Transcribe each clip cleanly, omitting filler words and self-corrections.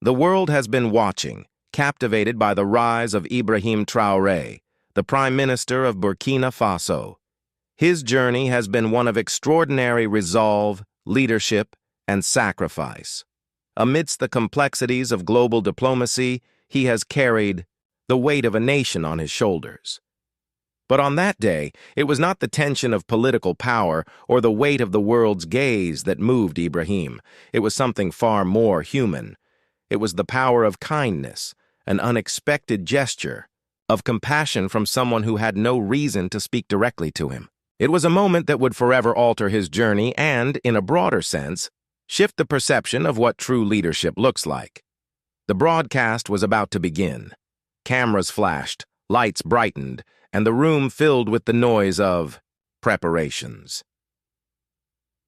The world has been watching, captivated by the rise of Ibrahim Traoré, the Prime Minister of Burkina Faso. His journey has been one of extraordinary resolve, leadership, and sacrifice. Amidst the complexities of global diplomacy, he has carried the weight of a nation on his shoulders. But on that day, it was not the tension of political power or the weight of the world's gaze that moved Ibrahim. It was something far more human. It was the power of kindness, an unexpected gesture, of compassion from someone who had no reason to speak directly to him. It was a moment that would forever alter his journey and, in a broader sense, shift the perception of what true leadership looks like. The broadcast was about to begin. Cameras flashed, lights brightened, and the room filled with the noise of preparations.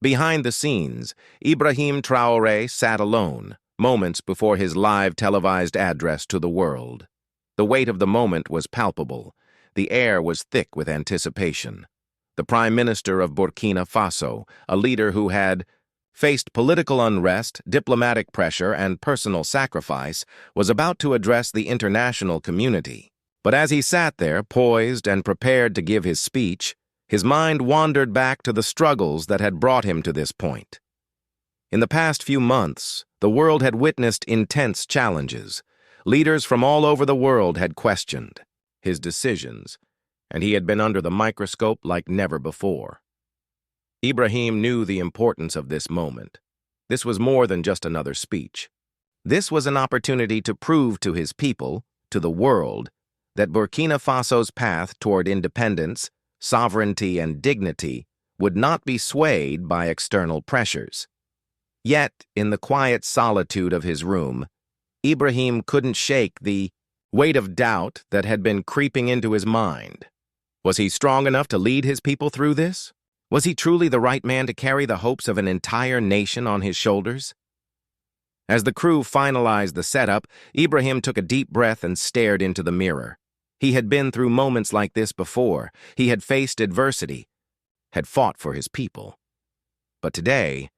Behind the scenes, Ibrahim Traoré sat alone, moments before his live televised address to the world. The weight of the moment was palpable. The air was thick with anticipation. The Prime Minister of Burkina Faso, a leader who had faced political unrest, diplomatic pressure, and personal sacrifice, was about to address the international community. But as he sat there, poised and prepared to give his speech, his mind wandered back to the struggles that had brought him to this point. In the past few months, the world had witnessed intense challenges. Leaders from all over the world had questioned his decisions, and he had been under the microscope like never before. Ibrahim knew the importance of this moment. This was more than just another speech. This was an opportunity to prove to his people, to the world, that Burkina Faso's path toward independence, sovereignty, and dignity would not be swayed by external pressures. Yet, in the quiet solitude of his room, Ibrahim couldn't shake the weight of doubt that had been creeping into his mind. Was he strong enough to lead his people through this? Was he truly the right man to carry the hopes of an entire nation on his shoulders? As the crew finalized the setup, Ibrahim took a deep breath and stared into the mirror. He had been through moments like this before. He had faced adversity, had fought for his people. But today,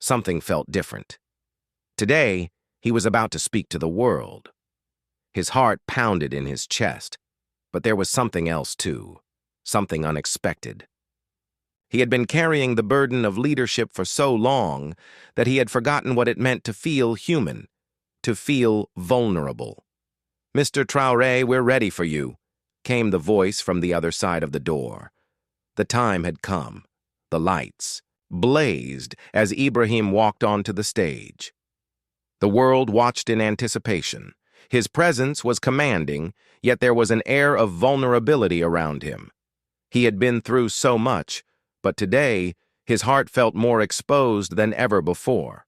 something felt different. Today, he was about to speak to the world. His heart pounded in his chest, but there was something else too, something unexpected. He had been carrying the burden of leadership for so long that he had forgotten what it meant to feel human, to feel vulnerable. "Mr. Traoré, we're ready for you," came the voice from the other side of the door. The time had come. The lights blazed as Ibrahim walked onto the stage. The world watched in anticipation. His presence was commanding, yet there was an air of vulnerability around him. He had been through so much, but today his heart felt more exposed than ever before.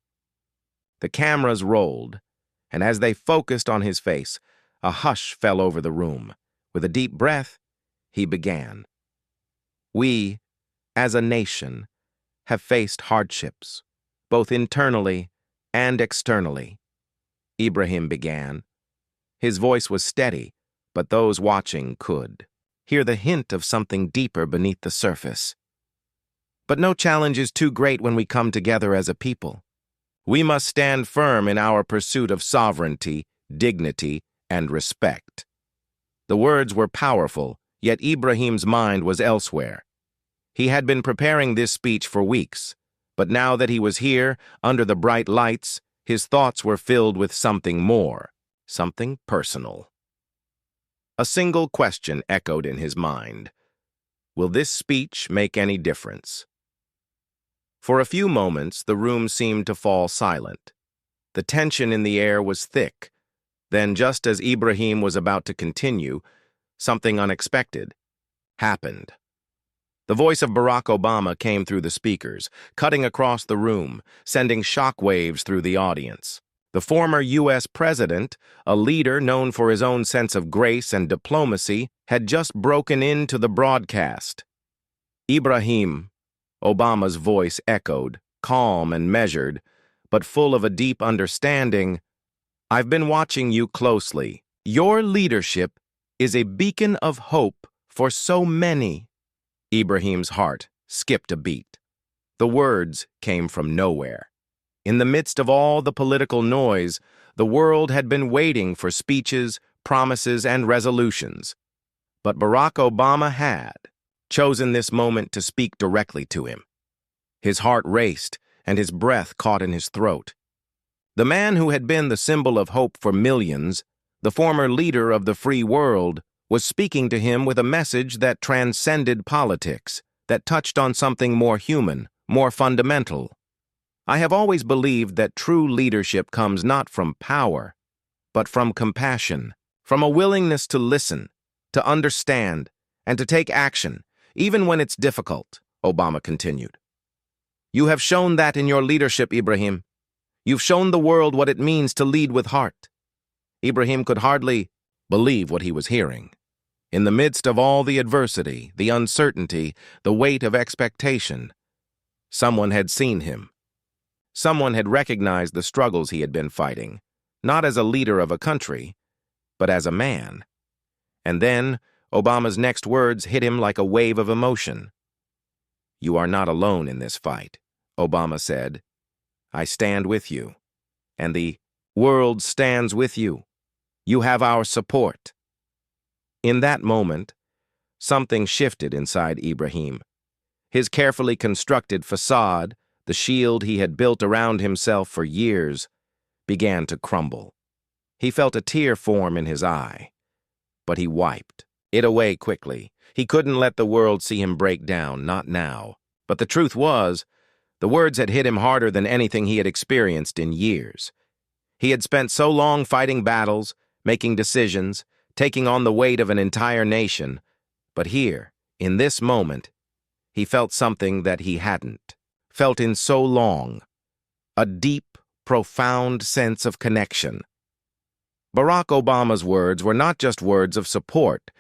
The cameras rolled, and as they focused on his face, a hush fell over the room. With a deep breath, he began. "We, as a nation, have faced hardships, both internally and externally," Ibrahim began. His voice was steady, but those watching could hear the hint of something deeper beneath the surface. "But no challenge is too great when we come together as a people. We must stand firm in our pursuit of sovereignty, dignity, and respect." The words were powerful, yet Ibrahim's mind was elsewhere. He had been preparing this speech for weeks, but now that he was here, under the bright lights, his thoughts were filled with something more, something personal. A single question echoed in his mind. Will this speech make any difference? For a few moments, the room seemed to fall silent. The tension in the air was thick. Then, just as Ibrahim was about to continue, something unexpected happened. The voice of Barack Obama came through the speakers, cutting across the room, sending shockwaves through the audience. The former U.S. president, a leader known for his own sense of grace and diplomacy, had just broken into the broadcast. "Ibrahim," Obama's voice echoed, calm and measured, but full of a deep understanding, "I've been watching you closely. Your leadership is a beacon of hope for so many." Ibrahim's heart skipped a beat. The words came from nowhere. In the midst of all the political noise, The world had been waiting for speeches, promises, and resolutions. But Barack Obama had chosen this moment to speak directly to him. His heart raced, and his breath caught in his throat. The man who had been the symbol of hope for millions, the former leader of the free world, was speaking to him with a message that transcended politics, that touched on something more human, more fundamental. I have always believed that true leadership comes not from power, but from compassion, from a willingness to listen, to understand, and to take action, even when it's difficult, Obama continued. You have shown that in your leadership, Ibrahim. You've shown the world what it means to lead with heart. Ibrahim could hardly believe what he was hearing. In the midst of all the adversity, the uncertainty, the weight of expectation, someone had seen him. Someone had recognized the struggles he had been fighting, not as a leader of a country, but as a man. And then, Obama's next words hit him like a wave of emotion. You are not alone in this fight, Obama said. I stand with you, and the world stands with you. You have our support. In that moment, something shifted inside Ibrahim. His carefully constructed facade, the shield he had built around himself for years, began to crumble. He felt a tear form in his eye, but he wiped it away quickly. He couldn't let the world see him break down, not now. But the truth was, the words had hit him harder than anything he had experienced in years. He had spent so long fighting battles, making decisions, taking on the weight of an entire nation. But here, in this moment, he felt something that he hadn't felt in so long, a deep, profound sense of connection. Barack Obama's words were not just words of support.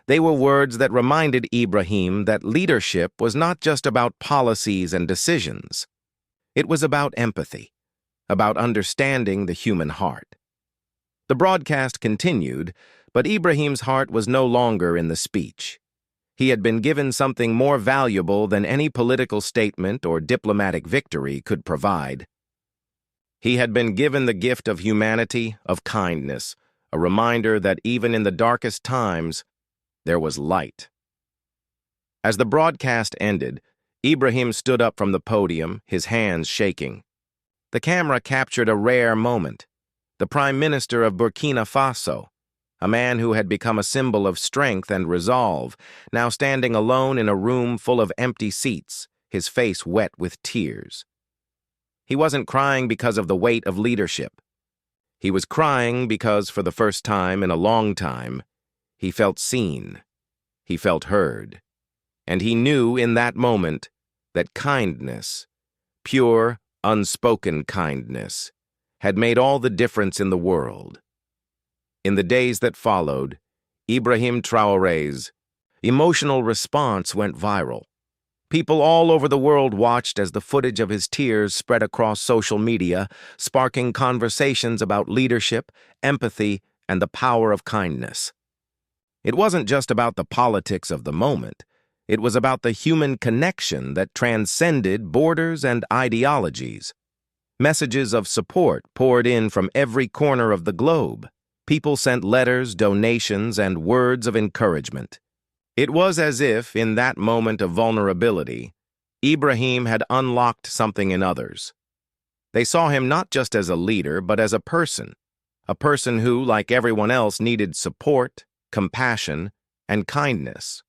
They were words that reminded Ibrahim that leadership was not just about policies and decisions. It was about empathy, about understanding the human heart. The broadcast continued, but Ibrahim's heart was no longer in the speech. He had been given something more valuable than any political statement or diplomatic victory could provide. He had been given the gift of humanity, of kindness, a reminder that even in the darkest times, there was light. As the broadcast ended, Ibrahim stood up from the podium, his hands shaking. The camera captured a rare moment. The Prime Minister of Burkina Faso, a man who had become a symbol of strength and resolve, now standing alone in a room full of empty seats, his face wet with tears. He wasn't crying because of the weight of leadership. He was crying because, for the first time in a long time, he felt seen, he felt heard, and he knew in that moment that kindness, pure, unspoken kindness, had made all the difference in the world. In the days that followed, Ibrahim Traoré's emotional response went viral. People all over the world watched as the footage of his tears spread across social media, sparking conversations about leadership, empathy, and the power of kindness. It wasn't just about the politics of the moment. It was about the human connection that transcended borders and ideologies. Messages of support poured in from every corner of the globe. People sent letters, donations, and words of encouragement. It was as if, in that moment of vulnerability, Ibrahim had unlocked something in others. They saw him not just as a leader, but as a person who, like everyone else, needed support, compassion, and kindness.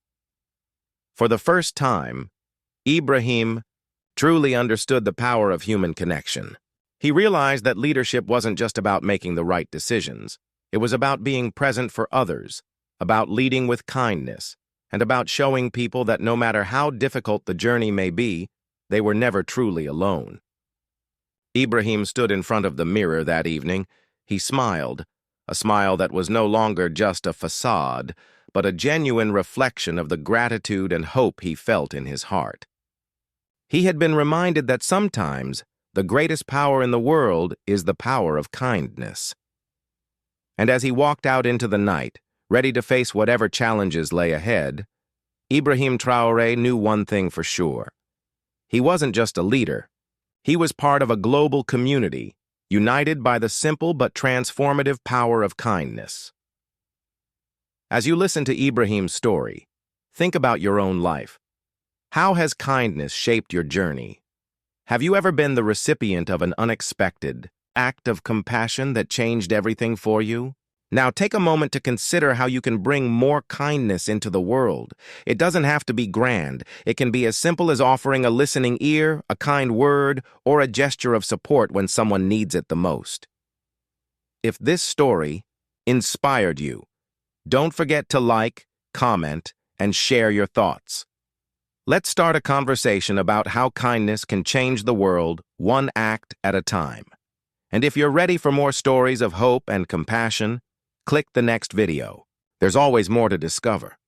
For the first time, Ibrahim truly understood the power of human connection. He realized that leadership wasn't just about making the right decisions. It was about being present for others, about leading with kindness, and about showing people that no matter how difficult the journey may be, they were never truly alone. Ibrahim stood in front of the mirror that evening. He smiled, a smile that was no longer just a facade, but a genuine reflection of the gratitude and hope he felt in his heart. He had been reminded that sometimes the greatest power in the world is the power of kindness. And as he walked out into the night, ready to face whatever challenges lay ahead, Ibrahim Traoré knew one thing for sure. He wasn't just a leader. He was part of a global community, united by the simple but transformative power of kindness. As you listen to Ibrahim's story, think about your own life. How has kindness shaped your journey? Have you ever been the recipient of an unexpected act of compassion that changed everything for you? Now take a moment to consider how you can bring more kindness into the world. It doesn't have to be grand. It can be as simple as offering a listening ear, a kind word, or a gesture of support when someone needs it the most. If this story inspired you, don't forget to like, comment, and share your thoughts. Let's start a conversation about how kindness can change the world one act at a time. And if you're ready for more stories of hope and compassion, click the next video. There's always more to discover.